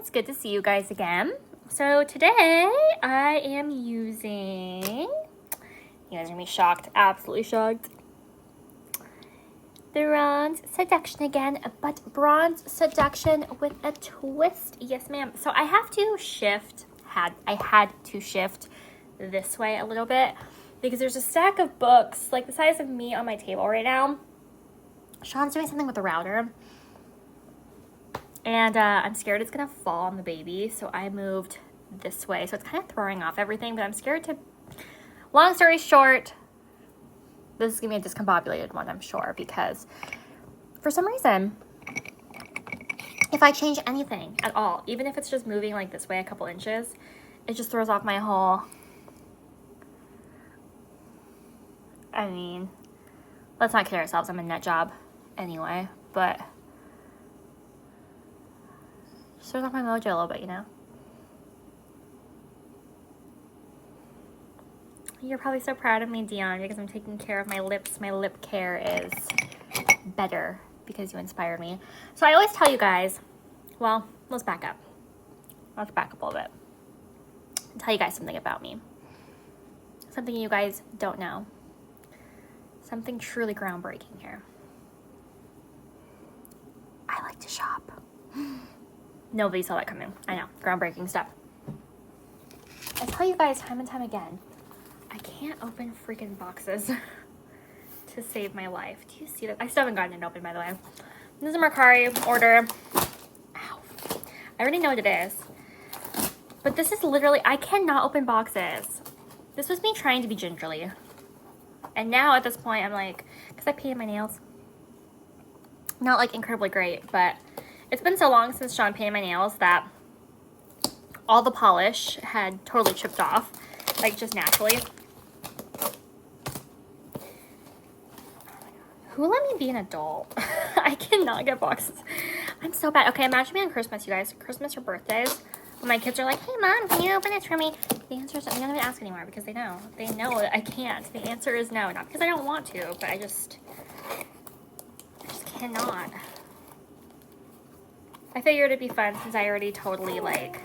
friends, good to see you guys again. So today I am using, you guys are gonna be shocked, absolutely shocked, the Bronze Seduction again, but Bronze Seduction with a twist. Yes ma'am. So I have to shift, I had to shift this way a little bit because there's a stack of books like the size of me on my table right now. Sean's doing something with the router. And I'm scared it's gonna fall on the baby, so I moved this way. So it's kind of throwing off everything, but I'm scared to, long story short, this is gonna be a discombobulated one, I'm sure, because for some reason, if I change anything at all, even if it's just moving like this way a couple inches, it just throws off my whole, I mean, let's not kid ourselves, I'm a nut job anyway, but just throws off my mojo a little bit, you know? You're probably so proud of me, Dion, because I'm taking care of my lips. My lip care is better because you inspired me. So I always tell you guys, well, let's back up. Let's back up a little bit. I'll tell you guys something about me. Something you guys don't know. Something truly groundbreaking here. I like to shop. Nobody saw that coming. I know, groundbreaking stuff. I tell you guys time and time again, I can't open freaking boxes to save my life. Do you see that? I still haven't gotten it open, by the way. This is a Mercari order. Ow. I already know what it is. But this is literally, I cannot open boxes. This was me trying to be gingerly. And now at this point, I'm like, because I painted my nails. Not like incredibly great, but it's been so long since Sean painted my nails that all the polish had totally chipped off, like just naturally. Who let me be an adult? I cannot get boxes. I'm so bad. Okay, imagine me on Christmas, you guys. Christmas or birthdays. When my kids are like, hey mom, can you open this for me? The answer is, they don't even ask anymore because they know. They know that I can't. The answer is no. Not because I don't want to, but I just cannot. I figured it'd be fun since I already totally like,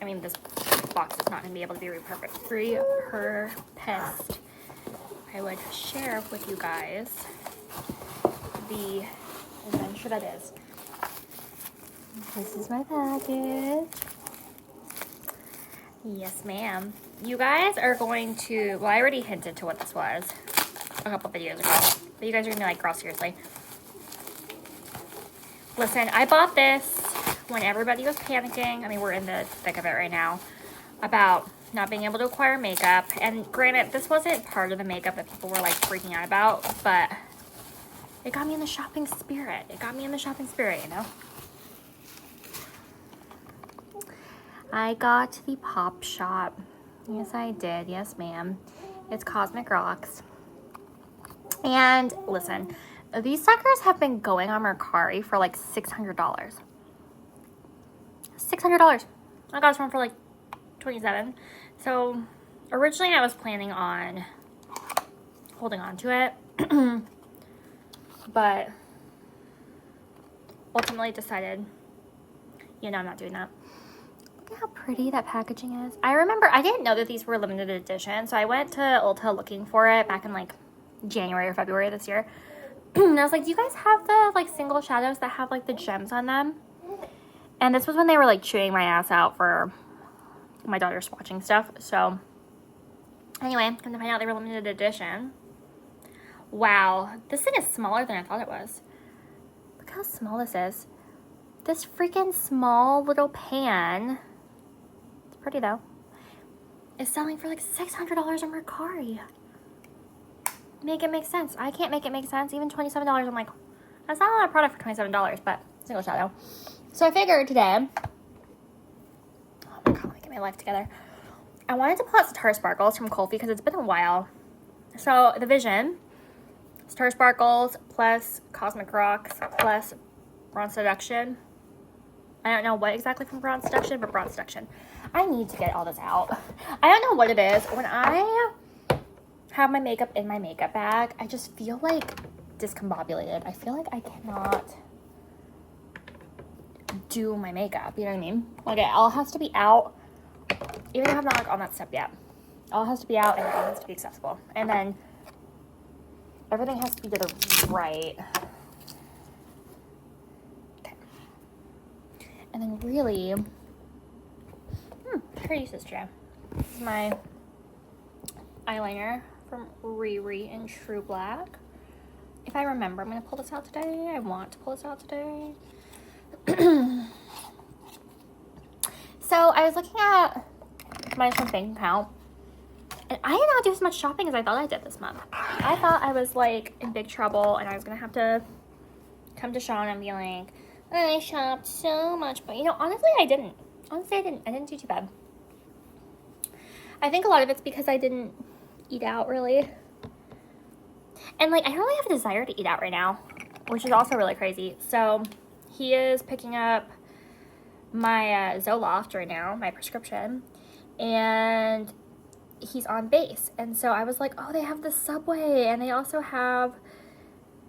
I mean, this box is not going to be able to be repurposed. I would share with you guys the adventure that is. This is my package. Yes, ma'am. You guys are going to, well, I already hinted to what this was a couple videos ago, but you guys are going to be like, girl, seriously. Listen, I bought this when everybody was panicking. I mean, we're in the thick of it right now about not being able to acquire makeup. And granted, this wasn't part of the makeup that people were like freaking out about, but it got me in the shopping spirit. It got me in the shopping spirit, you know? I got the Pop Shop. Yes, I did. Yes, ma'am. It's Cosmic Rocks. And listen, these suckers have been going on Mercari for like $600. $600. I got this one for like $27. So originally I was planning on holding on to it, but ultimately decided, you know, I'm not doing that. Look at how pretty that packaging is. I remember, I didn't know that these were limited edition, so I went to Ulta looking for it back in like January or February this year. And I was like, do you guys have the like single shadows that have like the gems on them? And this was when they were like chewing my ass out for my daughter's watching stuff. So anyway, come to find out they were limited edition. Wow, this thing is smaller than I thought it was. Look how small this is. This freaking small little pan, it's pretty though, is selling for like $600 on Mercari. Make it make sense. I can't make it make sense. Even $27, I'm like, that's not a lot of product for $27, but single shadow. So I figured today, oh my god, let me get my life together. I wanted to pull out Sitara Sparkles from Goldi because it's been a while. So the Vision, Sitara Sparkles plus Cosmic Rocks plus Bronze Seduction. I don't know what exactly from Bronze Seduction, but Bronze Seduction. I need to get all this out. I don't know what it is. When I have my makeup in my makeup bag, I just feel like discombobulated. I feel like I cannot do my makeup, you know what I mean? Like, it all has to be out, even if I'm not like on that step yet. It all has to be out and it all has to be accessible. And then everything has to be to the right. Okay. And then really, I use this today. This is my eyeliner from Riri in True Black. If I remember, I'm going to pull this out today. I want to pull this out today. So I was looking at my bank account, and I did not do as much shopping as I thought I did this month. I thought I was like in big trouble and I was going to have to come to Sean and be like, I shopped so much, but you know, honestly, I didn't. Honestly, I didn't do too bad. I think a lot of it's because I didn't eat out really. And like, I don't really have a desire to eat out right now, which is also really crazy. So he is picking up my Zoloft right now, my prescription, and he's on base. And so I was like, oh, they have the Subway, and they also have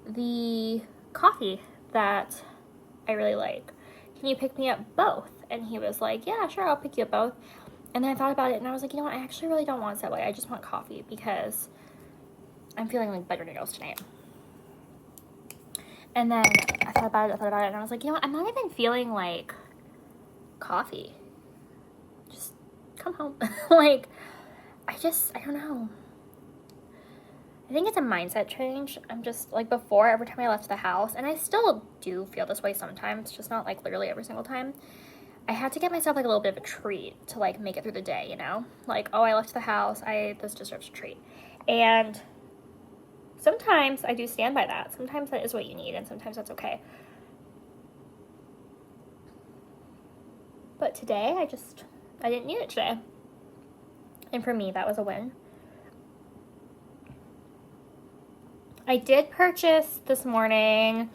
the coffee that I really like. Can you pick me up both? And he was like, yeah, sure, I'll pick you up both. And then I thought about it, and I was like, you know what, I actually really don't want Subway. I just want coffee because I'm feeling like better nails tonight. And then I thought about it, and I was like, you know what, I'm not even feeling like coffee. Just come home. Like, I don't know. I think it's a mindset change. I'm just, like, before, every time I left the house, and I still do feel this way sometimes, just not, like, literally every single time, I had to get myself, like, a little bit of a treat to, like, make it through the day, you know? Like, oh, I left the house, this deserves a treat. And sometimes I do stand by that. Sometimes that is what you need, and sometimes that's okay. But today, I didn't need it today. And for me, that was a win. I did purchase this morning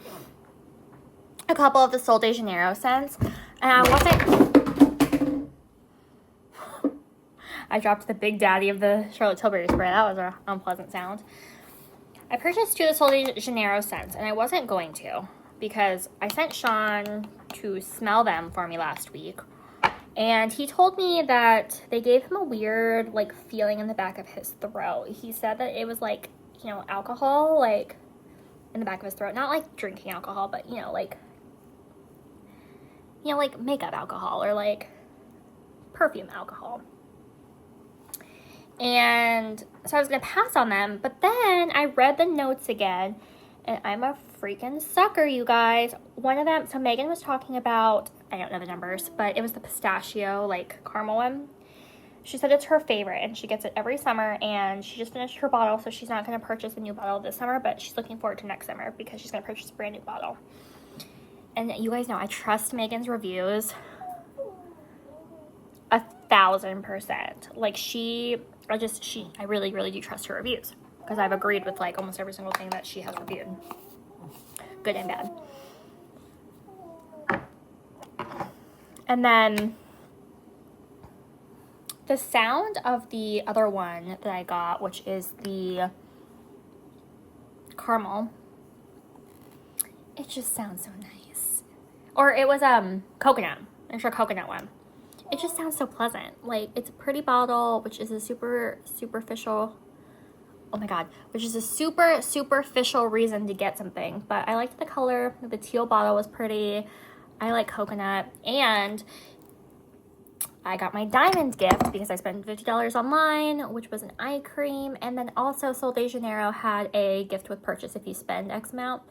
a couple of the Sol de Janeiro scents, and I dropped the Big Daddy of the Charlotte Tilbury spray. That was an unpleasant sound. I purchased 2 of the Sol de Janeiro scents, and I wasn't going to because I sent Sean to smell them for me last week, and he told me that they gave him a weird, like, feeling in the back of his throat. He said that it was like, you know, alcohol, like, in the back of his throat. Not like drinking alcohol, but, you know, like makeup alcohol or like perfume alcohol. And so I was going to pass on them, but then I read the notes again, and I'm a freaking sucker, you guys. One of them, so Megan was talking about, I don't know the numbers, but it was the pistachio, like, caramel one. She said it's her favorite, and she gets it every summer, and she just finished her bottle, so she's not going to purchase a new bottle this summer, but she's looking forward to next summer because she's going to purchase a brand new bottle. And you guys know I trust Megan's reviews 1,000%. Like, I really, really do trust her reviews because I've agreed with, like, almost every single thing that she has reviewed, good and bad. And then the sound of the other one that I got, which is the caramel, it just sounds so nice. Or it was coconut. I'm sure coconut one. It just sounds so pleasant. Like, it's a pretty bottle, which is a superficial. Oh my god, which is a superficial reason to get something. But I liked the color. The teal bottle was pretty. I like coconut, and I got my diamond gift because I spent $50 online, which was an eye cream. And then also Sol de Janeiro had a gift with purchase if you spend X amount.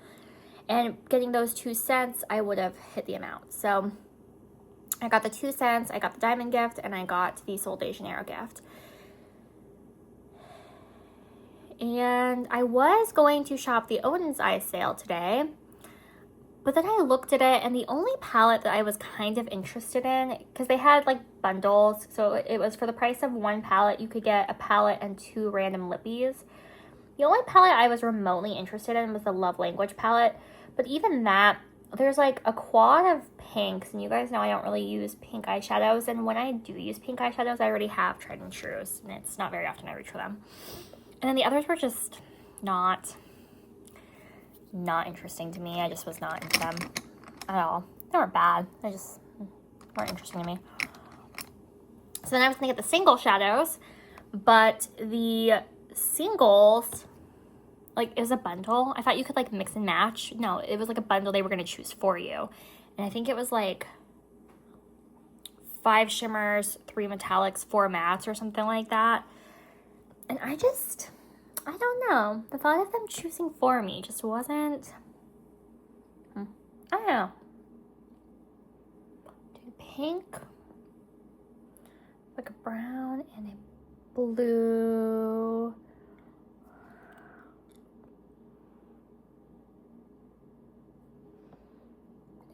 And getting those 2 cents, I would have hit the amount. So I got the 2 cents, I got the diamond gift, and I got the Sol de Janeiro gift. And I was going to shop the Odin's Eye sale today, but then I looked at it, and the only palette that I was kind of interested in, because they had, like, bundles, so it was for the price of 1 palette, you could get a palette and 2 random lippies. The only palette I was remotely interested in was the Love Language palette, but even that, there's, like, a quad of pinks, and you guys know I don't really use pink eyeshadows, and when I do use pink eyeshadows, I already have tried and trues, and it's not very often I reach for them. And then the others were just not interesting to me. I just was not into them at all. They weren't bad. They just weren't interesting to me. So then I was going to get the single shadows, but the singles, like, it was a bundle. I thought you could, like, mix and match. No, it was like a bundle they were going to choose for you. And I think it was like 5 shimmers, 3 metallics, 4 mattes or something like that. And I don't know. The thought of them choosing for me just wasn't, I don't know. Do pink, like a brown and a blue.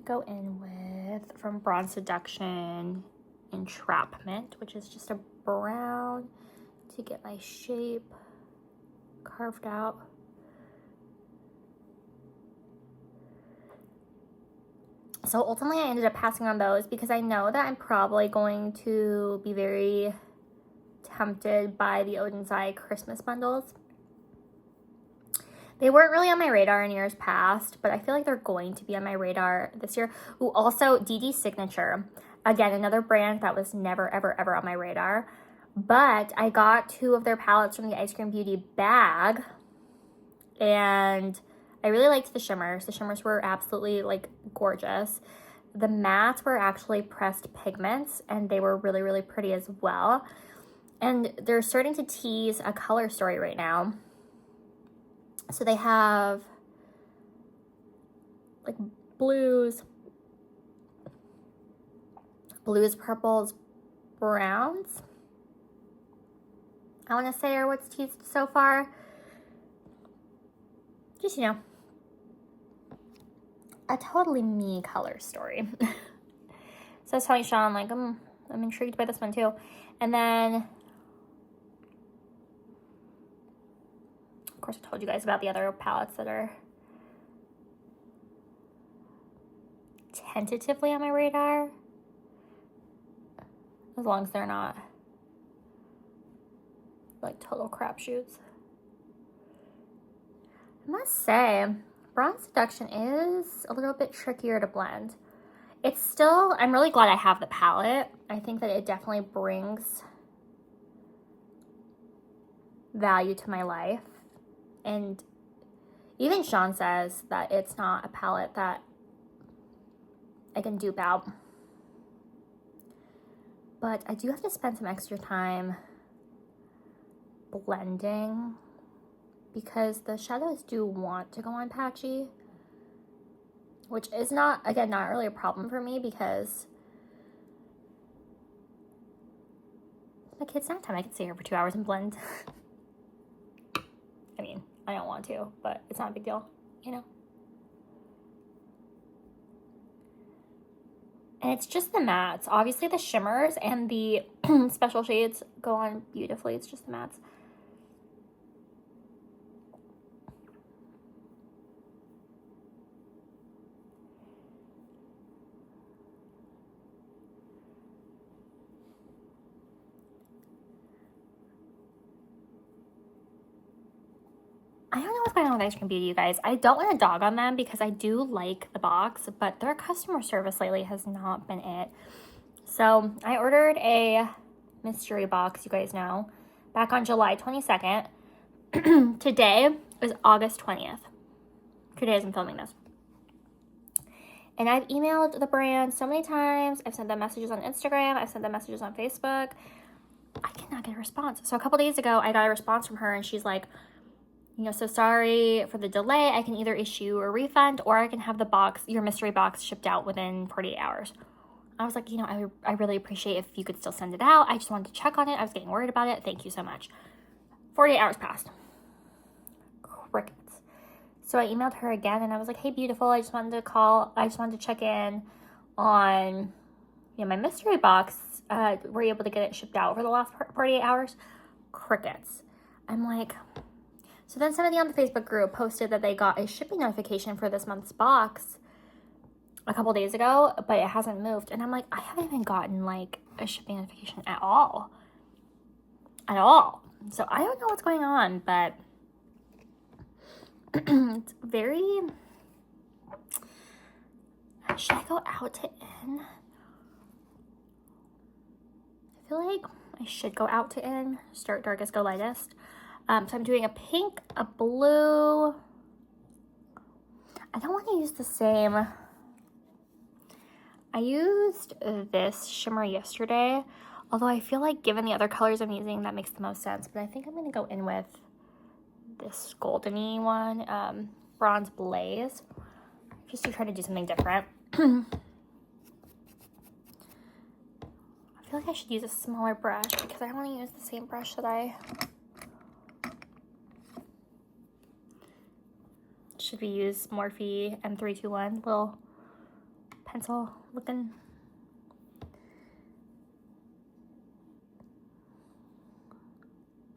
Go in with, from Seduction, Entrapment, which is just a brown to get my shape carved out. So ultimately I ended up passing on those because I know that I'm probably going to be very tempted by the Odin's Eye Christmas bundles. They weren't really on my radar in years past, but I feel like they're going to be on my radar this year. Ooh, also DD Signature. Again, another brand that was never, ever, ever on my radar. But I got 2 of their palettes from the Ice Cream Beauty bag. And I really liked the shimmers. The shimmers were absolutely, like, gorgeous. The mattes were actually pressed pigments, and they were really, really pretty as well. And they're starting to tease a color story right now. So they have like blues, purples, browns, I want to say are what's teased so far. Just, you know, a totally me color story. So I was telling Sean, like, I'm intrigued by this one too. And then, of course, I told you guys about the other palettes that are tentatively on my radar. As long as they're not like total crapshoots. I must say, Seduction is a little bit trickier to blend. It's still, I'm really glad I have the palette. I think that it definitely brings value to my life. And even Sean says that it's not a palette that I can dupe out. But I do have to spend some extra time blending because the shadows do want to go on patchy, which is not, again, not really a problem for me because the kids' nap time. I can stay here for 2 hours and blend. I mean, I don't want to, but it's not a big deal, you know? And it's just the mattes. Obviously the shimmers and the special shades go on beautifully. It's just the mattes. I don't know what's going on with Ice Cream Beauty, you guys. I don't want to dog on them because I do like the box, but their customer service lately has not been it. So I ordered a mystery box, you guys know, back on July 22nd. Today is August 20th. 2 days I'm filming this. And I've emailed the brand so many times. I've sent them messages on Instagram. I've sent them messages on Facebook. I cannot get a response. So a couple days ago, I got a response from her and she's like, you know, so sorry for the delay. I can either issue a refund or I can have the box, your mystery box, shipped out within 48 hours. I was like, you know, I really appreciate if you could still send it out. I just wanted to check on it. I was getting worried about it. Thank you so much. 48 hours passed. Crickets. So I emailed her again and I was like, hey, beautiful. I just wanted to call. I just wanted to check in on, you know, my mystery box. Were you able to get it shipped out over the last 48 hours? Crickets. I'm like... So then somebody on the Facebook group posted that they got a shipping notification for this month's box a couple days ago, but it hasn't moved. And I'm like, I haven't even gotten like a shipping notification at all. At all. So I don't know what's going on, but it's very, I Should I go out to in? I feel like I should go out to in. Start darkest, go lightest. So I'm doing a pink, a blue. I don't want to use the same. I used this shimmer yesterday, although I feel like given the other colors I'm using, that makes the most sense. But I think I'm going to go in with this golden-y one, Bronze Blaze, just to try to do something different. I feel like I should use a smaller brush because I don't want to use the same brush that I... Should we use Morphe M321, little pencil looking?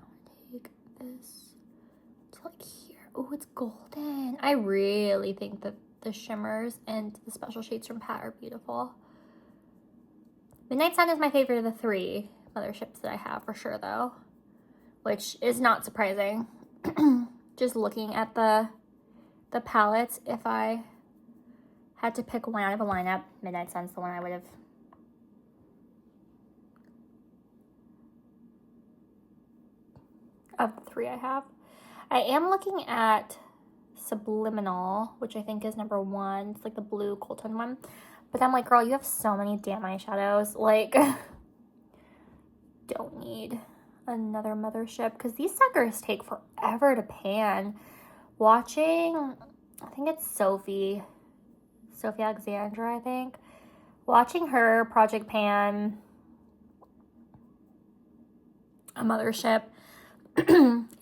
I'm gonna take this to like here. Oh, it's golden. I really think that the shimmers and the special shades from Pat are beautiful. Midnight Sun is my favorite of the three motherships that I have for sure though, which is not surprising. Just looking at the palettes, if I had to pick one out of a lineup, Midnight Sun's the one I would have. Of the three I have. I am looking at Subliminal, which I think is #1. It's like the blue cool tone one. But I'm like, girl, you have so many damn eyeshadows. Like, don't need another mothership. Because these suckers take forever to pan. Watching, I think it's Sophie Alexandra, I think. Watching her project pan a mothership,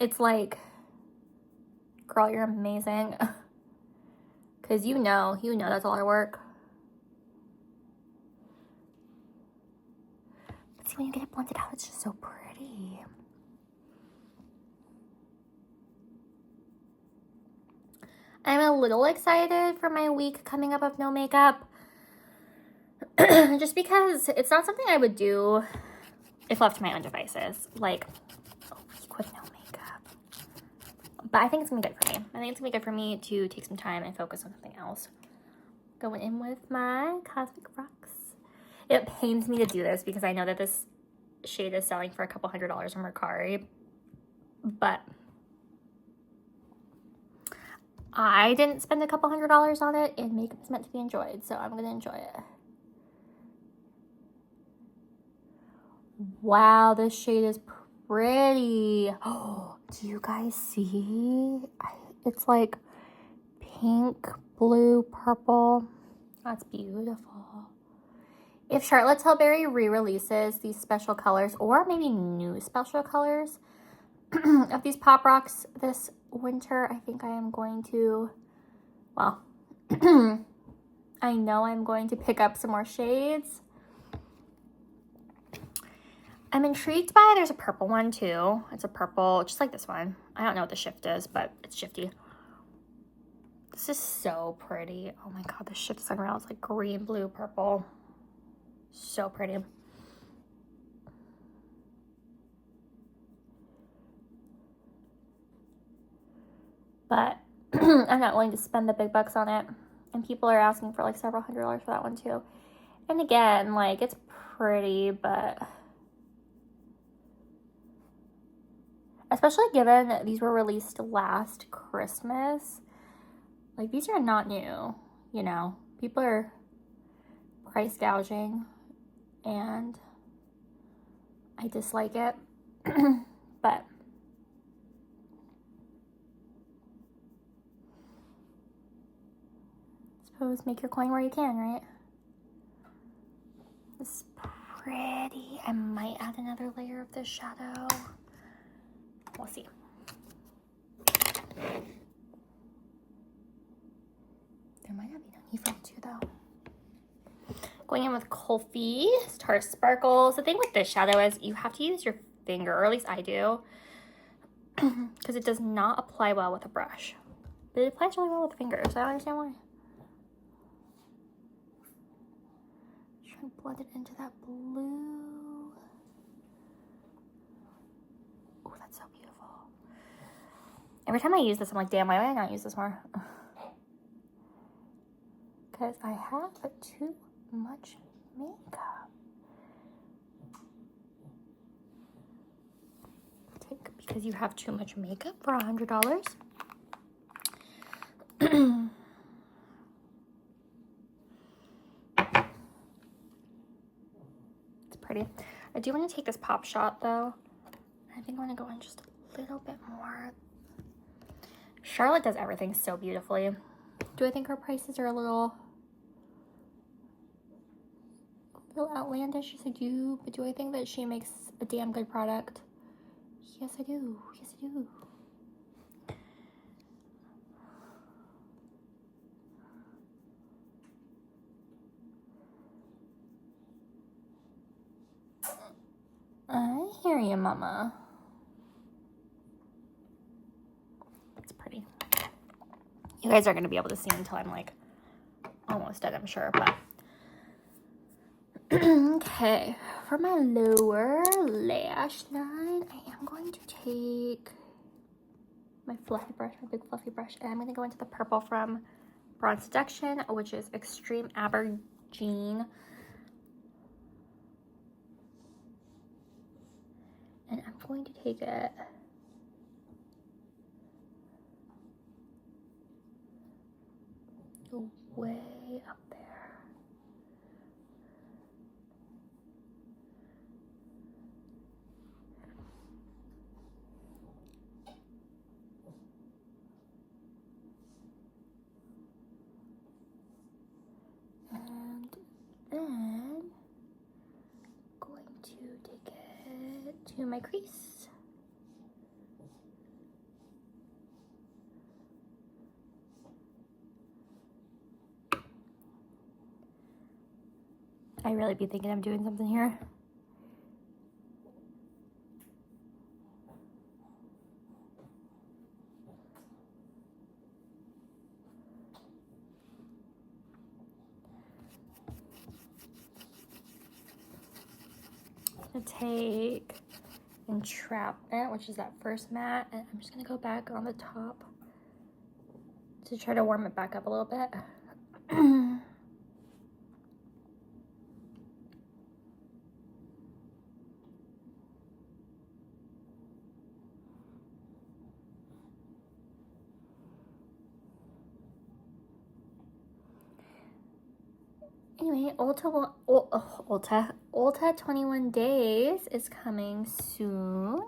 it's like, girl, you're amazing. Because you know that's a lot of work. But see, when you get it blended out, it's just so pretty. I'm a little excited for my week coming up of no makeup. Just because it's not something I would do if left to my own devices. Like, a week with no makeup. But I think it's going to be good for me. I think it's going to be good for me to take some time and focus on something else. Going in with my Cosmic Rocks. It pains me to do this because I know that this shade is selling for a couple $100s from Mercari. But I didn't spend a couple $100s on it, and makeup is meant to be enjoyed, so I'm going to enjoy it. Wow, this shade is pretty. Oh, do you guys see? It's like pink, blue, purple. That's beautiful. If Charlotte Tilbury re-releases these special colors, or maybe new special colors of these Pop Rocks this winter, I think I am going to, well, I know I'm going to pick up some more shades. I'm intrigued by, there's a purple one too. It's a purple, just like this one. I don't know what the shift is, but it's shifty. This is so pretty. Oh my god, the shift is around. It's like green, blue, purple. So pretty. But I'm not willing to spend the big bucks on it. And people are asking for like several $100s for that one too. And again, like, it's pretty, but especially given that these were released last Christmas, like, these are not new, you know. People are price gouging, and I dislike it. But suppose make your coin where you can, right? This is pretty. I might add another layer of this shadow. We'll see. There might not be no need for it too, though. Going in with Kulfi Star Sparkles. The thing with this shadow is you have to use your finger, or at least I do, because it does not apply well with a brush. But it applies really well with fingers. I don't understand why. Trying to blend it into that blue. Oh, that's so beautiful. Every time I use this, I'm like, damn, why did I not use this more? because I have too much makeup. Take because you have too much makeup for $100. It's pretty. I do want to take this pop shot though. I think I want to go in just a little bit more. Charlotte does everything so beautifully. Do I think her prices are a little outlandish? Yes, I do. But do I think that she makes a damn good product? Yes, I do. Yes, I do. I hear you, mama. It's pretty. You guys are going to be able to see until I'm like almost done, I'm sure, but okay, for my lower lash line, I am going to take my fluffy brush, my big fluffy brush, and I'm going to go into the purple from Seduction, which is Extreme Aubergine. And I'm going to take it way up there. And then going to take it to my crease. I really be thinking I'm doing something here. I'm gonna take Entrapment, which is that first matte, and I'm just gonna go back on the top to try to warm it back up a little bit. Anyway, Ulta 21 Days is coming soon.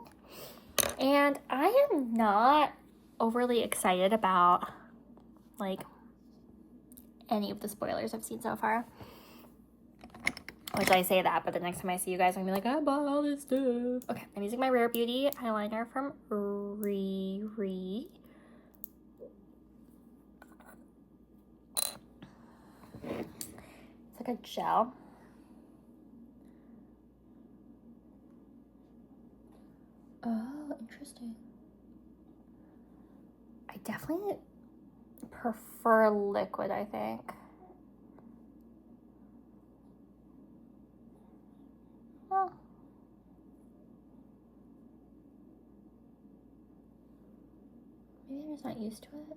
And I am not overly excited about, like, any of the spoilers I've seen so far. Which I say that, but the next time I see you guys, I'm gonna be like, I bought all this stuff. Okay, I'm using my Rare Beauty eyeliner from Riri. It's like a gel. Oh, interesting. I definitely prefer liquid, I think. Well, maybe I'm just not used to it.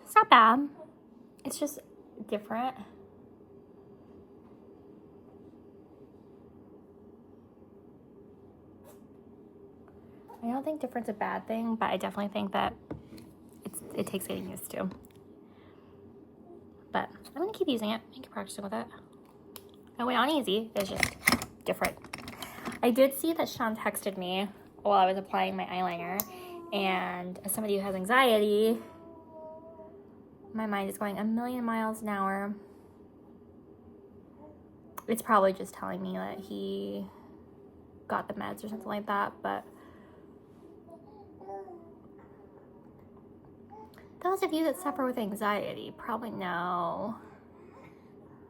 It's not bad. It's just different. I don't think different's a bad thing, but I definitely think that it takes getting used to. I'm gonna keep using it. I keep practicing with it. I went on easy. It's just different. I did see that Sean texted me while I was applying my eyeliner, and as somebody who has anxiety, my mind is going a million miles an hour. It's probably just telling me that he got the meds or something like that, but those of you that suffer with anxiety probably know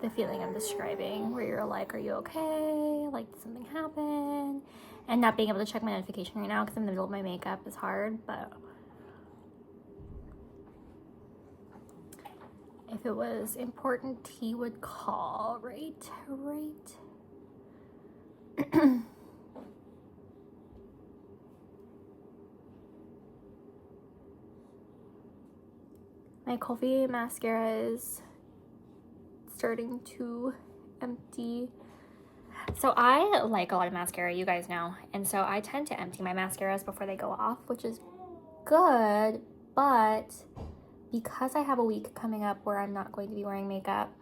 the feeling I'm describing, where you're like, are you okay? Like, did something happen? And not being able to check my notification right now because I'm in the middle of my makeup is hard, but if it was important, he would call, right? My Goldi mascara is starting to empty. So I like a lot of mascara, you guys know, and so I tend to empty my mascaras before they go off, which is good, but because I have a week coming up where I'm not going to be wearing makeup,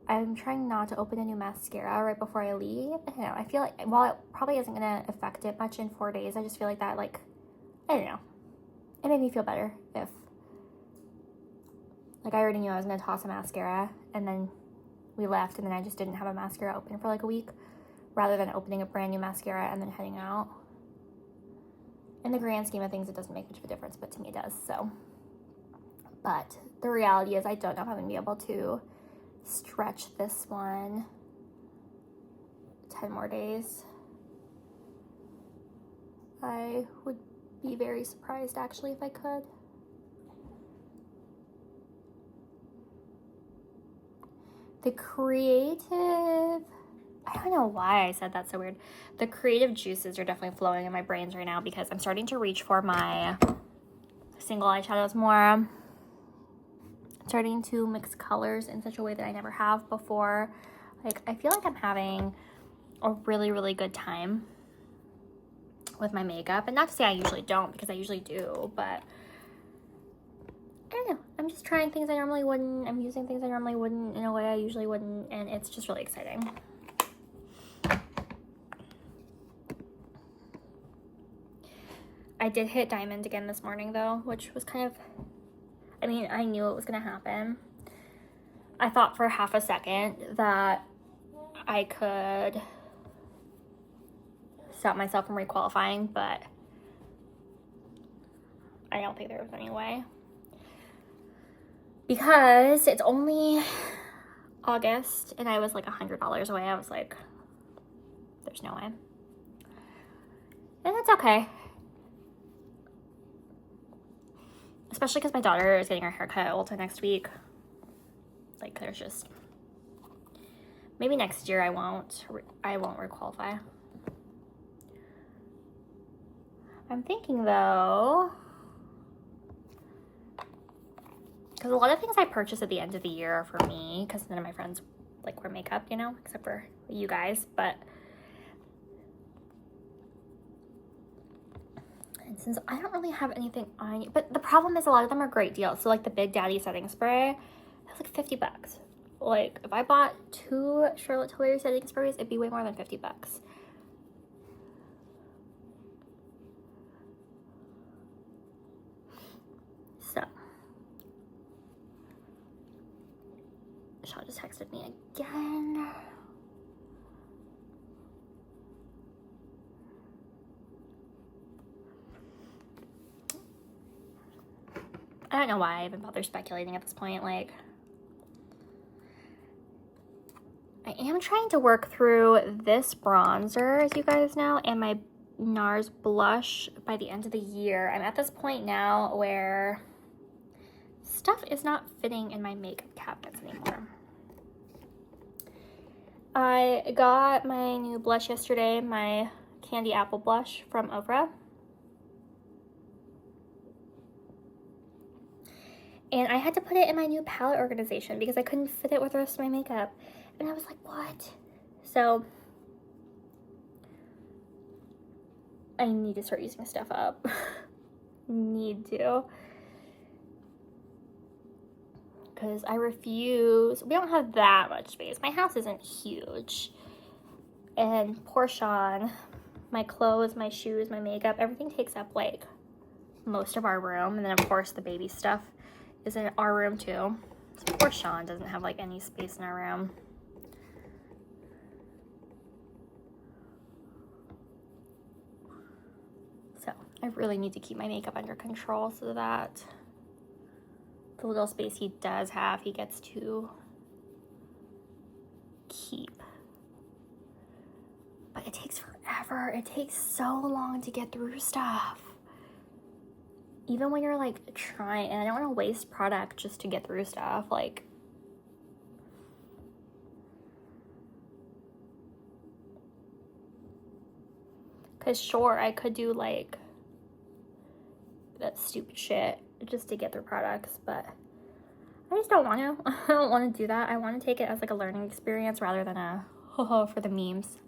I'm trying not to open a new mascara right before I leave. I don't know, I feel like, while it probably isn't going to affect it much in 4 days, I just feel like that, like, I don't know, it made me feel better if, like, I already knew I was going to toss a mascara, and then we left, and then I just didn't have a mascara open for like a week, rather than opening a brand new mascara and then heading out. In the grand scheme of things, it doesn't make much of a difference, but to me it does, so. But the reality is I don't know if I'm going to be able to stretch this one 10 more days. I would be very surprised, actually, if I could. The creative, I don't know why I said that so weird. The creative juices are definitely flowing in my brains right now because I'm starting to reach for my single eyeshadows more. I'm starting to mix colors in such a way that I never have before. Like, I feel like I'm having a really, really good time with my makeup. And not to say I usually don't, because I usually do, but I don't know. I'm just trying things I normally wouldn't. I'm using things I normally wouldn't in a way I usually wouldn't, and it's just really exciting. I did hit diamond again this morning though, which was kind of, I mean, I knew it was gonna happen. I thought for half a second that I could stop myself from requalifying, but I don't think there was any way. Because it's only August and I was like $100 away. I was like, there's no way. And that's okay. Especially because my daughter is getting her haircut at Ulta next week. Like, there's just, maybe next year I won't requalify. I'm thinking though, because a lot of things I purchase at the end of the year are for me, because none of my friends like wear makeup, you know, except for you guys. But and since I don't really have anything on, but the problem is a lot of them are great deals. So like the Big Daddy setting spray, that's like $50. Like if I bought 2 Charlotte Tilbury setting sprays, it'd be way more than $50. So Shaw just texted me again. I don't know why I even bother speculating at this point. Like, I am trying to work through this bronzer, as you guys know, and my NARS blush by the end of the year. I'm at this point now where stuff is not fitting in my makeup cabinets anymore. I got my new blush yesterday, my Candy Apple blush from Oprah. And I had to put it in my new palette organization because I couldn't fit it with the rest of my makeup. And I was like, what? So I need to start using stuff up. Need to. because I refuse. We don't have that much space. My house isn't huge. And poor Sean, my clothes, my shoes, my makeup, everything takes up like most of our room. And then of course the baby stuff is in our room too. So poor Sean doesn't have like any space in our room. So I really need to keep my makeup under control so that the little space he does have, he gets to keep. But it takes forever. It takes so long to get through stuff. Even when you're like trying, and I don't want to waste product just to get through stuff. Like, because sure, I could do like that stupid shit just to get through products, but I just don't want to. I don't want to do that. I want to take it as like a learning experience rather than a ho-ho for the memes.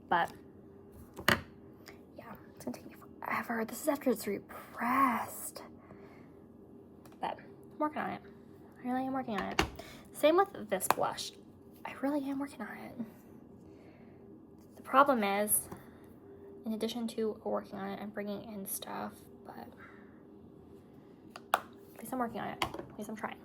But yeah, it's gonna take me forever. This is after it's repressed. But I'm working on it. I really am working on it. Same with this blush. I really am working on it. The problem is, in addition to working on it, I'm bringing in stuff, but at least I'm working on it. At least I'm trying.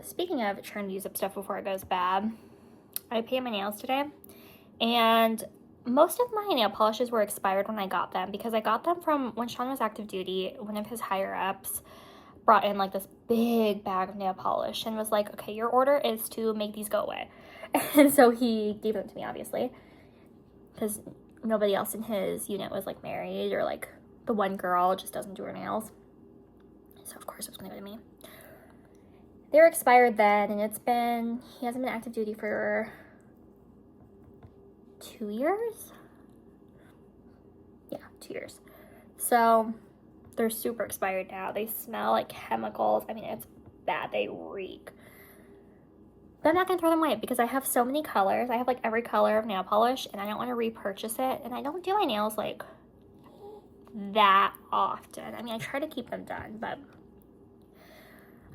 Speaking of trying to use up stuff before it goes bad, I painted my nails today, and most of my nail polishes were expired when I got them because I got them from when Sean was active duty. One of his higher ups brought in like this big bag of nail polish and was like, okay, your order is to make these go away. And so he gave them to me, obviously, because nobody else in his unit was like married, or like the one girl just doesn't do her nails. So of course it was gonna go to me. They were expired then, and he hasn't been active duty for 2 years? Yeah, 2 years. So they're super expired now. They smell like chemicals. I mean, it's bad. They reek. But I'm not gonna throw them away because I have so many colors. I have like every color of nail polish, and I don't want to repurchase it. And I don't do my nails like that often. I mean, I try to keep them done, but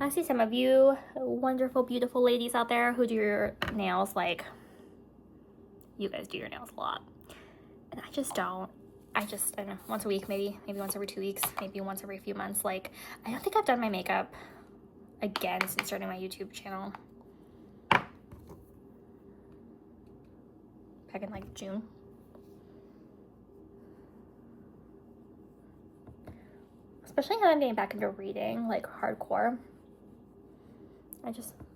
I see some of you wonderful, beautiful ladies out there who do your nails like, you guys do your nails a lot. And I just don't. I don't know, once a week, maybe once every 2 weeks, maybe once every few months. Like, I don't think I've done my makeup again since starting my YouTube channel. Back in like June. Especially now I'm getting back into reading, like hardcore.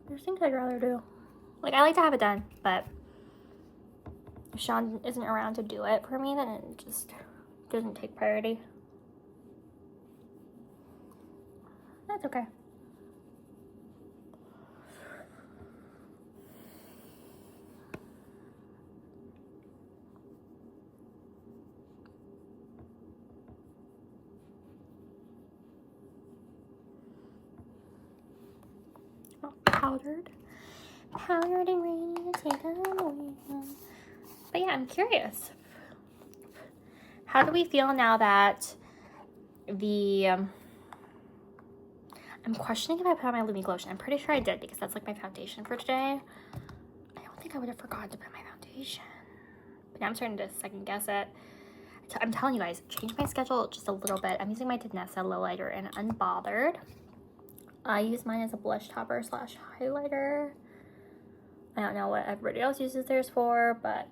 There's things I'd rather do. Like, I like to have it done, but if Sean isn't around to do it for me, then it just doesn't take priority. That's okay. Powdered and ready to take away. But yeah, I'm curious. How do we feel now that I'm questioning if I put on my Lumi Glotion. I'm pretty sure I did because that's like my foundation for today. I don't think I would have forgotten to put my foundation. But now I'm starting to second guess it. I'm telling you guys, change my schedule just a little bit. I'm using my Danessa Lowlighter and Unbothered. I use mine as a blush topper / highlighter. I don't know what everybody else uses theirs for, but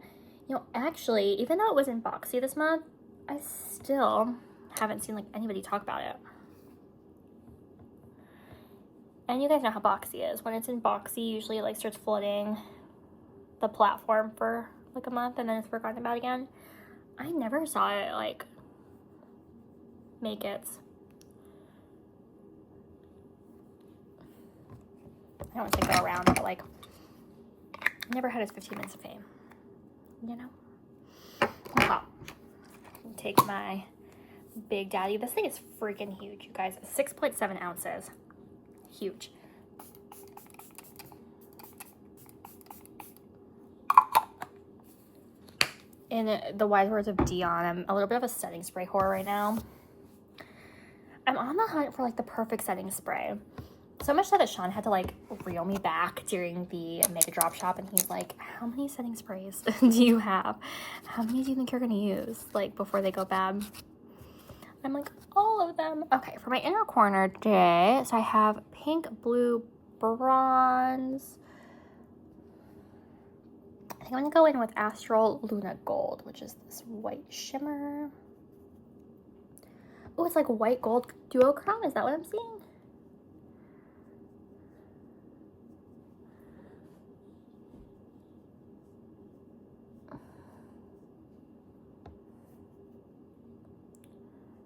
you know, actually, even though it was in Boxy this month, I still haven't seen like anybody talk about it. And you guys know how Boxy is. When it's in Boxy, usually it like starts flooding the platform for like a month and then it's forgotten about again. I never saw it like make its, I don't want to say go around, but like never had its 15 minutes of fame, you know? Wow. Take my Big Daddy. This thing is freaking huge, you guys. 6.7 ounces. Huge. in the wise words of Dion, I'm a little bit of a setting spray whore right now. I'm on the hunt for like the perfect setting spray. So much so that Sean had to like reel me back during the mega drop shop, and he's like, how many setting sprays do you have? How many do you think you're gonna use like before they go bad? I'm like, all of them. Okay, for my inner corner today, so I have pink, blue, bronze. I think I'm gonna go in with Astral Luna Gold, which is this white shimmer. Oh, it's like white gold duochrome. Is that what I'm seeing?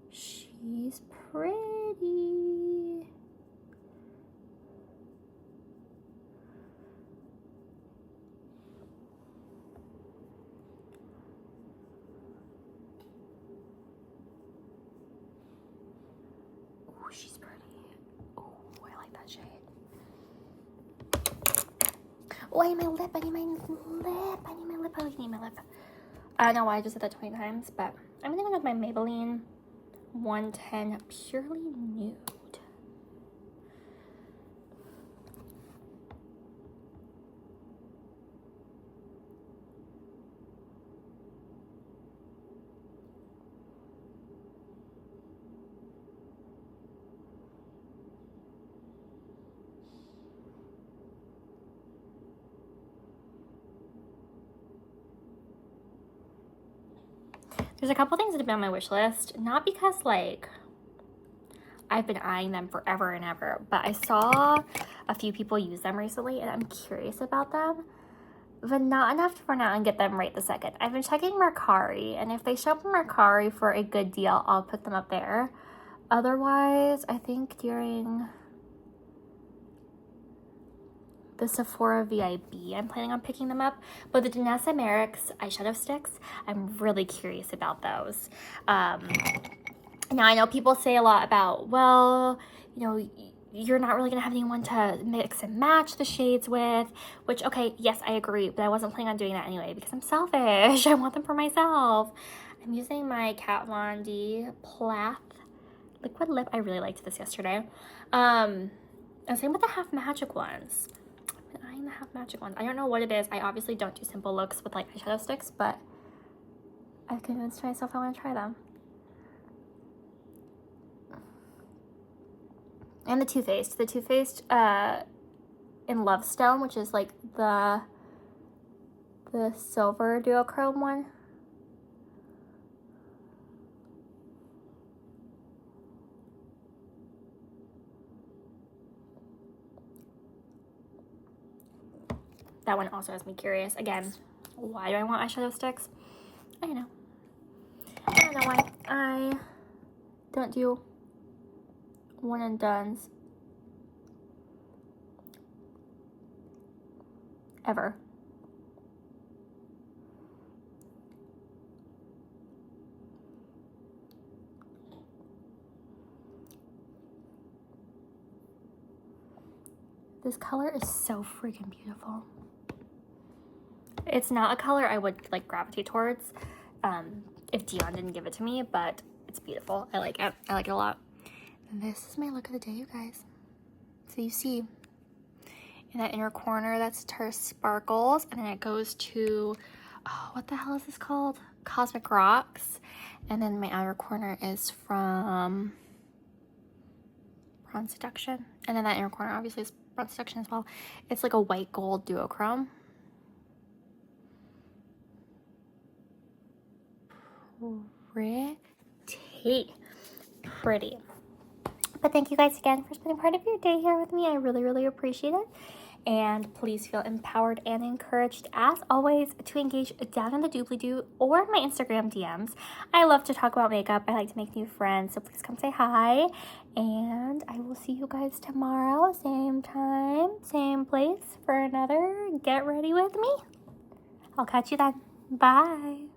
She's pretty. Oh, she's pretty. Oh, I like that shade. Oh, I need my lip. I need my lip. I need my lip. I need my lip. I don't know why I just said that 20 times, but I'm gonna go with my Maybelline 110 Purely Nude. There's a couple things that have been on my wish list, not because like I've been eyeing them forever and ever, but I saw a few people use them recently and I'm curious about them, but not enough to run out and get them right this second. I've been checking Mercari, and if they show up in Mercari for a good deal, I'll put them up there. Otherwise, I think during the Sephora VIB, I'm planning on picking them up. But the Danessa Merrick's eyeshadow sticks, I'm really curious about those. Now, I know people say a lot about, well, you know, you're not really going to have anyone to mix and match the shades with, which, okay, yes, I agree, but I wasn't planning on doing that anyway because I'm selfish. I want them for myself. I'm using my Kat Von D Plath liquid lip. I really liked this yesterday. And same with the Half Magic ones. The Half Magic ones. I don't know what it is. I obviously don't do simple looks with like eyeshadow sticks, but I've convinced myself I want to try them. And the Too Faced. The Too Faced in Love Stone, which is like the silver duochrome one. That one also has me curious. Again, why do I want eyeshadow sticks? I don't know. I don't know why. I don't do one and dones. Ever. This color is so freaking beautiful. It's not a color I would like gravitate towards if Dion didn't give it to me, but it's beautiful. I like it. I like it a lot. And this is my look of the day, you guys. So you see in that inner corner, that's her sparkles, and then it goes to, oh, what the hell is this called? Cosmic Rocks. And then my outer corner is from Bronze Seduction. And then that inner corner obviously is Bronze Seduction as well. It's like a white gold duochrome. Pretty. But thank you guys again for spending part of your day here with me. I really, really appreciate it. And please feel empowered and encouraged, as always, to engage down in the doobly-doo or my Instagram DMs. I love to talk about makeup. I like to make new friends, so please come say hi. And I will see you guys tomorrow, same time, same place, for another Get Ready With Me. I'll catch you then. Bye.